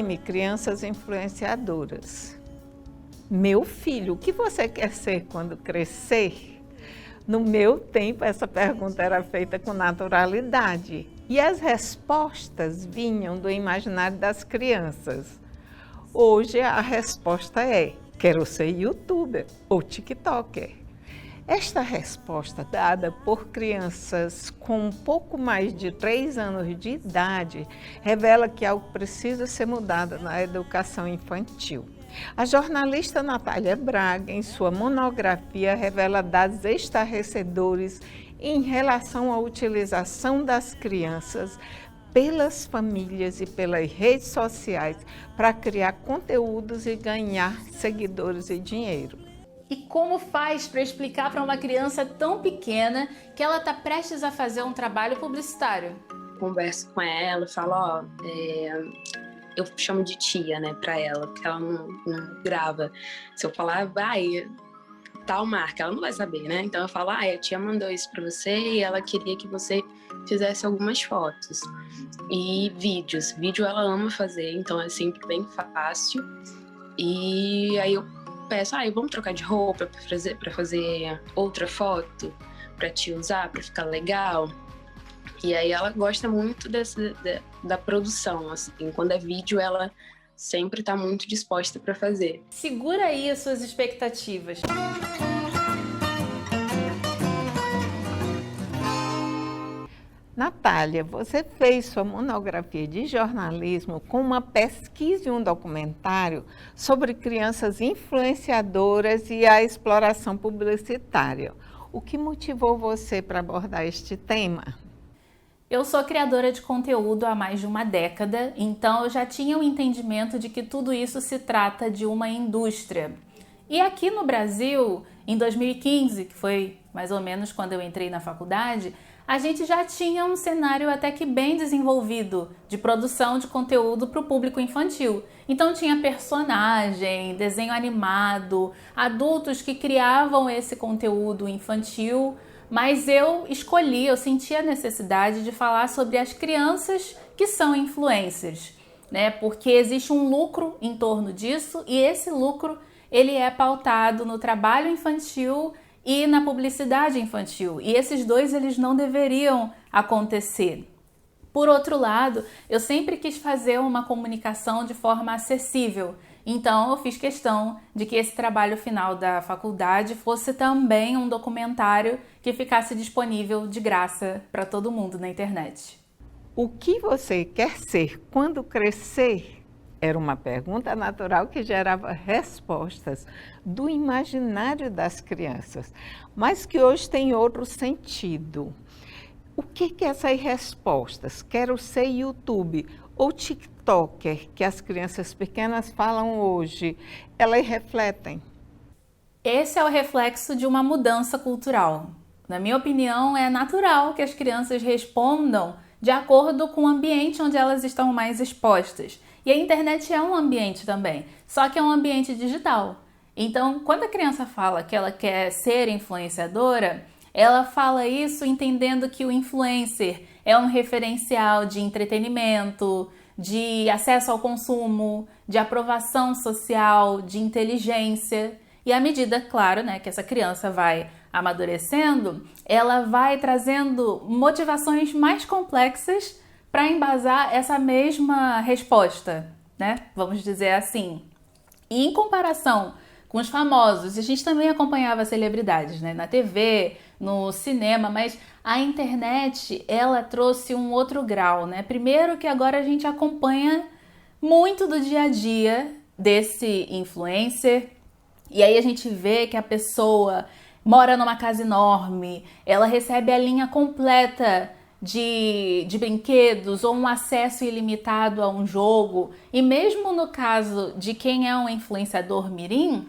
Mami, crianças influenciadoras. Meu filho, o que você quer ser quando crescer? No meu tempo, essa pergunta era feita com naturalidade e as respostas vinham do imaginário das crianças. Hoje a resposta é: quero ser youtuber ou tiktoker. Esta resposta, dada por crianças com um pouco mais de 3 anos de idade, revela que algo precisa ser mudado na educação infantil. A jornalista Natália Braga, em sua monografia, revela dados estarrecedores em relação à utilização das crianças pelas famílias e pelas redes sociais para criar conteúdos e ganhar seguidores e dinheiro. E como faz para explicar para uma criança tão pequena que ela está prestes a fazer um trabalho publicitário? Converso com ela, falo, eu chamo de tia, né, pra ela, porque ela não grava. Se eu falar, vai, tal marca, ela não vai saber, né? Então eu falo, a tia mandou isso pra você e ela queria que você fizesse algumas fotos. E vídeos. Vídeo ela ama fazer, então é sempre bem fácil. E aí eu peço, vamos trocar de roupa pra fazer outra foto, pra te usar, pra ficar legal. E aí ela gosta muito da produção, assim. Quando é vídeo, ela sempre tá muito disposta para fazer. Segura aí as suas expectativas. Natália, você fez sua monografia de jornalismo com uma pesquisa e um documentário sobre crianças influenciadoras e a exploração publicitária. O que motivou você para abordar este tema? Eu sou criadora de conteúdo há mais de uma década, então eu já tinha um entendimento de que tudo isso se trata de uma indústria. E aqui no Brasil, em 2015, que foi mais ou menos quando eu entrei na faculdade, a gente já tinha um cenário até que bem desenvolvido de produção de conteúdo para o público infantil. Então tinha personagem, desenho animado, adultos que criavam esse conteúdo infantil, mas eu senti a necessidade de falar sobre as crianças que são influencers, né? Porque existe um lucro em torno disso e esse lucro ele é pautado no trabalho infantil e na publicidade infantil. E esses dois eles não deveriam acontecer. Por outro lado, eu sempre quis fazer uma comunicação de forma acessível. Então, eu fiz questão de que esse trabalho final da faculdade fosse também um documentário que ficasse disponível de graça para todo mundo na internet. O que você quer ser quando crescer? Era uma pergunta natural que gerava respostas do imaginário das crianças, mas que hoje tem outro sentido. O que essas respostas? Quero ser YouTube ou TikToker, que as crianças pequenas falam hoje, elas refletem? Esse é o reflexo de uma mudança cultural. Na minha opinião, é natural que as crianças respondam de acordo com o ambiente onde elas estão mais expostas. E a internet é um ambiente também, só que é um ambiente digital. Então, quando a criança fala que ela quer ser influenciadora, ela fala isso entendendo que o influencer é um referencial de entretenimento, de acesso ao consumo, de aprovação social, de inteligência. E à medida, claro, né, que essa criança vai amadurecendo, ela vai trazendo motivações mais complexas para embasar essa mesma resposta, né? Vamos dizer assim. E em comparação com os famosos, a gente também acompanhava celebridades, né? Na TV, no cinema, mas a internet, ela trouxe um outro grau, né? Primeiro que agora a gente acompanha muito do dia a dia desse influencer, e aí a gente vê que a pessoa mora numa casa enorme, ela recebe a linha completa de brinquedos ou um acesso ilimitado a um jogo. E mesmo no caso de quem é um influenciador mirim,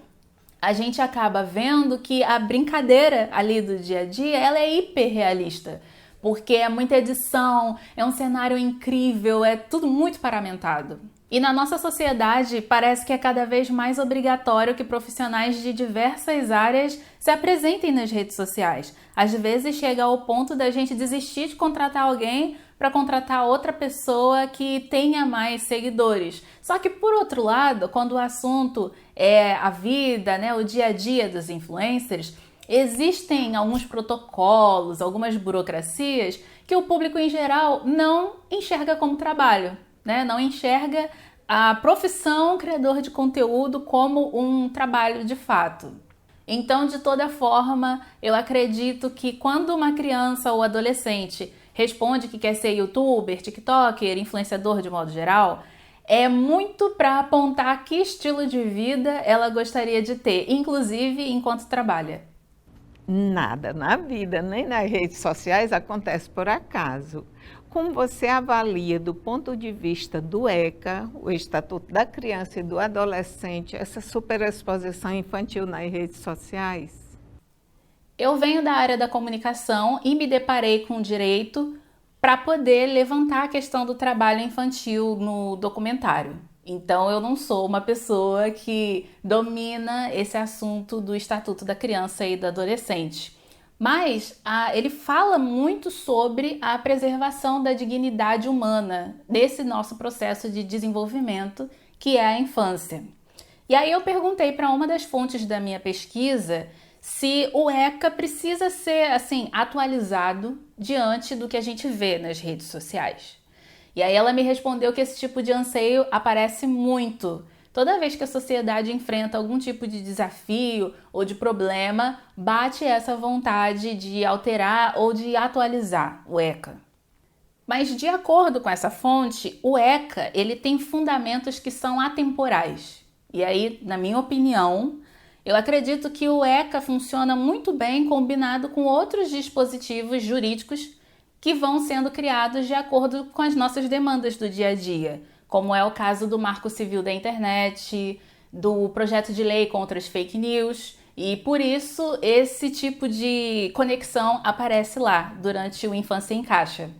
a gente acaba vendo que a brincadeira ali do dia a dia, ela é hiperrealista, porque é muita edição, é um cenário incrível, é tudo muito paramentado. E na nossa sociedade parece que é cada vez mais obrigatório que profissionais de diversas áreas se apresentem nas redes sociais. Às vezes chega ao ponto da gente desistir de contratar alguém para contratar outra pessoa que tenha mais seguidores. Só que, por outro lado, quando o assunto é a vida, né, o dia a dia dos influencers, existem alguns protocolos, algumas burocracias que o público em geral não enxerga como trabalho, né? Não enxerga a profissão criador de conteúdo como um trabalho de fato. Então, de toda forma, eu acredito que quando uma criança ou adolescente responde que quer ser youtuber, tiktoker, influenciador de modo geral, é muito para apontar que estilo de vida ela gostaria de ter, inclusive enquanto trabalha. Nada na vida, nem nas redes sociais, acontece por acaso. Como você avalia, do ponto de vista do ECA, o Estatuto da Criança e do Adolescente, essa superexposição infantil nas redes sociais? Eu venho da área da comunicação e me deparei com o direito para poder levantar a questão do trabalho infantil no documentário. Então, eu não sou uma pessoa que domina esse assunto do Estatuto da Criança e do Adolescente. Mas ele fala muito sobre a preservação da dignidade humana nesse nosso processo de desenvolvimento, que é a infância. E aí eu perguntei para uma das fontes da minha pesquisa se o ECA precisa ser assim atualizado diante do que a gente vê nas redes sociais. E aí ela me respondeu que esse tipo de anseio aparece muito. Toda vez que a sociedade enfrenta algum tipo de desafio ou de problema, bate essa vontade de alterar ou de atualizar o ECA. Mas de acordo com essa fonte, o ECA ele tem fundamentos que são atemporais. E aí, na minha opinião, eu acredito que o ECA funciona muito bem combinado com outros dispositivos jurídicos que vão sendo criados de acordo com as nossas demandas do dia a dia, como é o caso do Marco Civil da Internet, do projeto de lei contra as fake news, e por isso esse tipo de conexão aparece lá durante o Infância em Caixa.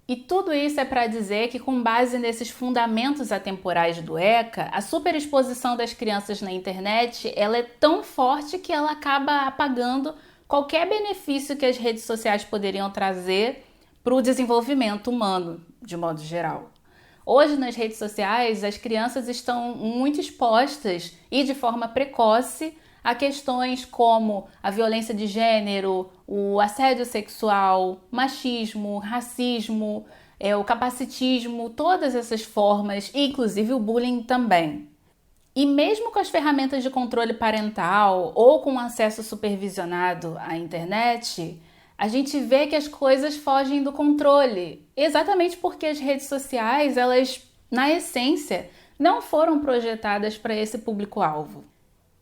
E tudo isso é para dizer que, com base nesses fundamentos atemporais do ECA, a superexposição das crianças na internet ela é tão forte que ela acaba apagando qualquer benefício que as redes sociais poderiam trazer para o desenvolvimento humano, de modo geral. Hoje, nas redes sociais, as crianças estão muito expostas e de forma precoce a questões como a violência de gênero, o assédio sexual, machismo, racismo, o capacitismo, todas essas formas, inclusive o bullying também. E mesmo com as ferramentas de controle parental ou com acesso supervisionado à internet, a gente vê que as coisas fogem do controle, exatamente porque as redes sociais, elas, na essência, não foram projetadas para esse público-alvo.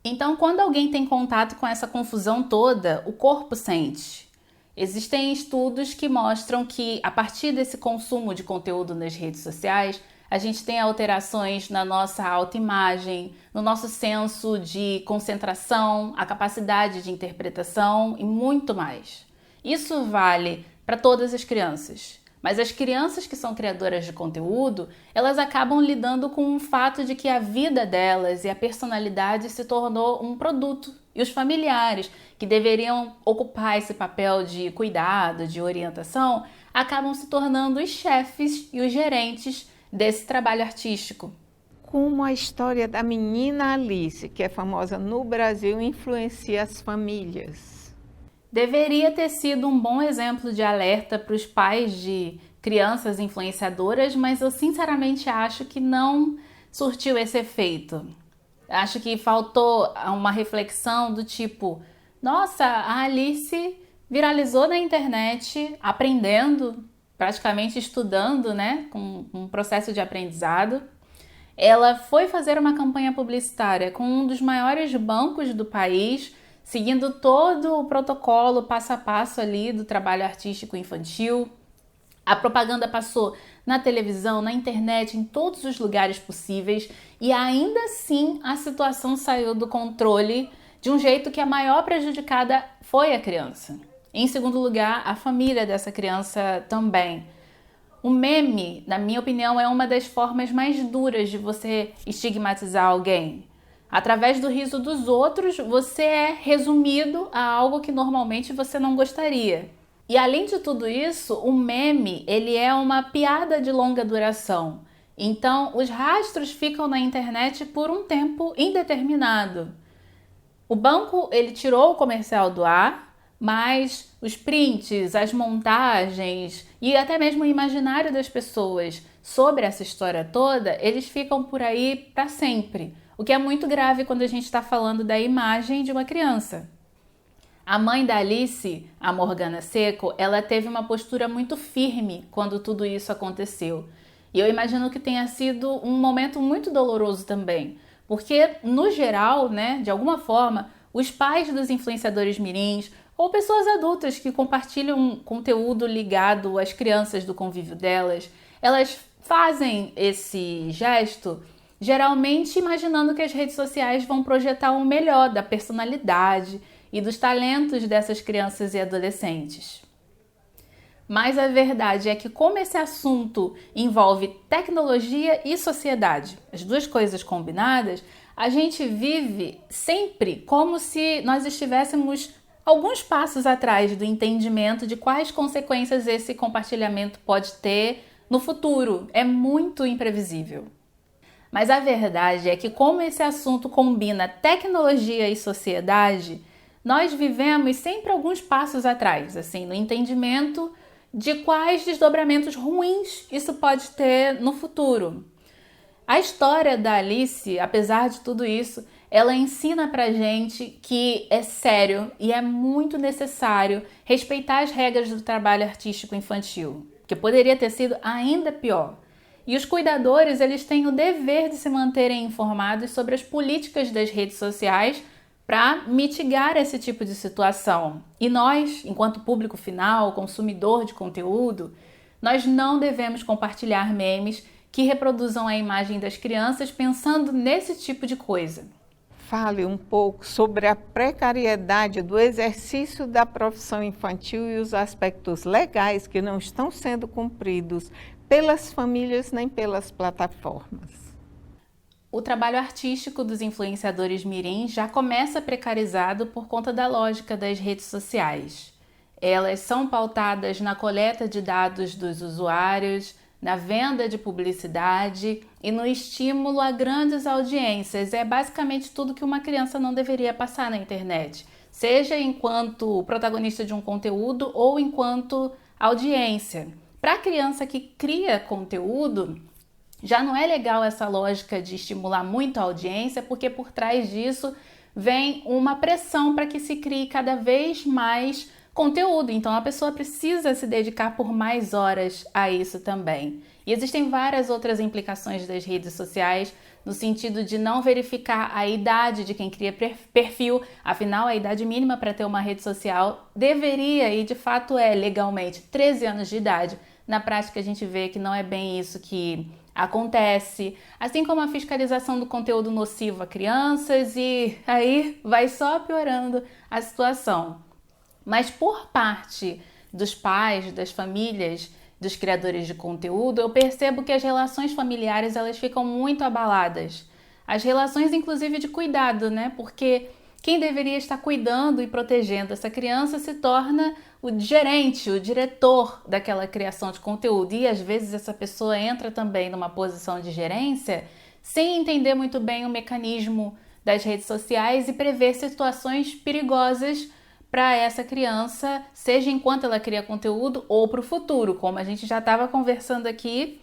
Então, quando alguém tem contato com essa confusão toda, o corpo sente. Existem estudos que mostram que, a partir desse consumo de conteúdo nas redes sociais, a gente tem alterações na nossa autoimagem, no nosso senso de concentração, a capacidade de interpretação e muito mais. Isso vale para todas as crianças. Mas as crianças que são criadoras de conteúdo, elas acabam lidando com o fato de que a vida delas e a personalidade se tornou um produto. E os familiares, que deveriam ocupar esse papel de cuidado, de orientação, acabam se tornando os chefes e os gerentes desse trabalho artístico. Como a história da menina Alice, que é famosa no Brasil, influencia as famílias? Deveria ter sido um bom exemplo de alerta para os pais de crianças influenciadoras, mas eu sinceramente acho que não surtiu esse efeito. Acho que faltou uma reflexão do tipo, nossa, a Alice viralizou na internet, aprendendo, praticamente estudando, né, com um processo de aprendizado. Ela foi fazer uma campanha publicitária com um dos maiores bancos do país, seguindo todo o protocolo passo a passo ali do trabalho artístico infantil. A propaganda passou na televisão, na internet, em todos os lugares possíveis e ainda assim a situação saiu do controle de um jeito que a maior prejudicada foi a criança. Em segundo lugar, a família dessa criança também. O meme, na minha opinião, é uma das formas mais duras de você estigmatizar alguém. Através do riso dos outros, você é resumido a algo que normalmente você não gostaria. E além de tudo isso, o meme, ele é uma piada de longa duração. Então, os rastros ficam na internet por um tempo indeterminado. O banco, ele tirou o comercial do ar, mas os prints, as montagens e até mesmo o imaginário das pessoas sobre essa história toda, eles ficam por aí para sempre. O que é muito grave quando a gente está falando da imagem de uma criança. A mãe da Alice, a Morgana Secco, ela teve uma postura muito firme quando tudo isso aconteceu. E eu imagino que tenha sido um momento muito doloroso também. Porque, no geral, né, de alguma forma, os pais dos influenciadores mirins ou pessoas adultas que compartilham conteúdo ligado às crianças do convívio delas, elas fazem esse gesto geralmente imaginando que as redes sociais vão projetar o melhor da personalidade e dos talentos dessas crianças e adolescentes. Mas a verdade é que, como esse assunto envolve tecnologia e sociedade, as duas coisas combinadas, a gente vive sempre como se nós estivéssemos alguns passos atrás do entendimento de quais consequências esse compartilhamento pode ter no futuro. É muito imprevisível. Mas a verdade é que, como esse assunto combina tecnologia e sociedade, nós vivemos sempre alguns passos atrás, assim, no entendimento de quais desdobramentos ruins isso pode ter no futuro. A história da Alice, apesar de tudo isso, ela ensina pra gente que é sério e é muito necessário respeitar as regras do trabalho artístico infantil, que poderia ter sido ainda pior. E os cuidadores, eles têm o dever de se manterem informados sobre as políticas das redes sociais para mitigar esse tipo de situação. E nós, enquanto público final, consumidor de conteúdo, nós não devemos compartilhar memes que reproduzam a imagem das crianças pensando nesse tipo de coisa. Fale um pouco sobre a precariedade do exercício da profissão infantil e os aspectos legais que não estão sendo cumpridos pelas famílias nem pelas plataformas. O trabalho artístico dos influenciadores mirins já começa precarizado por conta da lógica das redes sociais. Elas são pautadas na coleta de dados dos usuários, na venda de publicidade e no estímulo a grandes audiências. É basicamente tudo que uma criança não deveria passar na internet, seja enquanto protagonista de um conteúdo ou enquanto audiência. Para a criança que cria conteúdo, já não é legal essa lógica de estimular muito a audiência, porque por trás disso vem uma pressão para que se crie cada vez mais conteúdo. Então a pessoa precisa se dedicar por mais horas a isso também. E existem várias outras implicações das redes sociais, no sentido de não verificar a idade de quem cria perfil. Afinal, a idade mínima para ter uma rede social deveria, e de fato é legalmente, 13 anos de idade. Na prática, a gente vê que não é bem isso que acontece, assim como a fiscalização do conteúdo nocivo a crianças, e aí vai só piorando a situação. Mas por parte dos pais, das famílias, dos criadores de conteúdo, eu percebo que as relações familiares elas ficam muito abaladas. As relações, inclusive, de cuidado, né? Porque quem deveria estar cuidando e protegendo essa criança se torna o gerente, o diretor daquela criação de conteúdo. E às vezes essa pessoa entra também numa posição de gerência sem entender muito bem o mecanismo das redes sociais e prever situações perigosas para essa criança, seja enquanto ela cria conteúdo ou para o futuro, como a gente já estava conversando aqui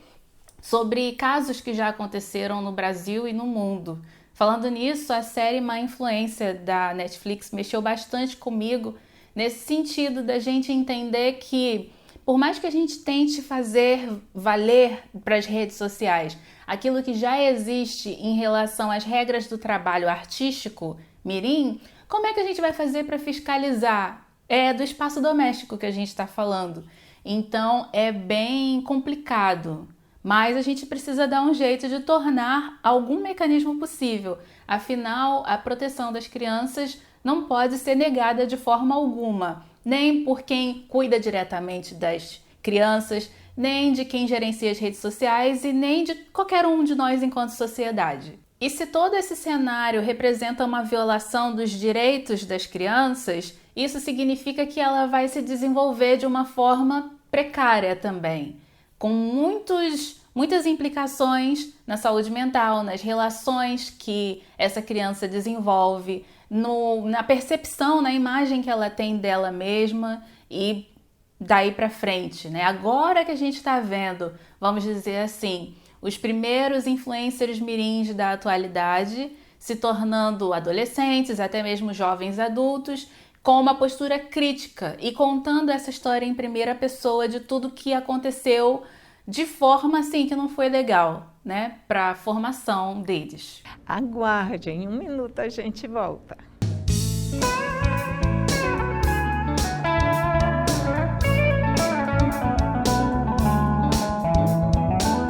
sobre casos que já aconteceram no Brasil e no mundo. Falando nisso, a série Má Influência da Netflix mexeu bastante comigo nesse sentido da gente entender que, por mais que a gente tente fazer valer para as redes sociais aquilo que já existe em relação às regras do trabalho artístico mirim, como é que a gente vai fazer para fiscalizar? É do espaço doméstico que a gente está falando. Então é bem complicado, mas a gente precisa dar um jeito de tornar algum mecanismo possível. Afinal, a proteção das crianças não pode ser negada de forma alguma, nem por quem cuida diretamente das crianças, nem de quem gerencia as redes sociais e nem de qualquer um de nós enquanto sociedade. E se todo esse cenário representa uma violação dos direitos das crianças, isso significa que ela vai se desenvolver de uma forma precária também, com muitas implicações na saúde mental, nas relações que essa criança desenvolve, na percepção, na imagem que ela tem dela mesma e daí para frente, né? Agora que a gente está vendo, vamos dizer assim, os primeiros influencers mirins da atualidade se tornando adolescentes, até mesmo jovens adultos, com uma postura crítica e contando essa história em primeira pessoa de tudo que aconteceu de forma assim que não foi legal, né, para a formação deles. Aguarde, em 1 minuto a gente volta.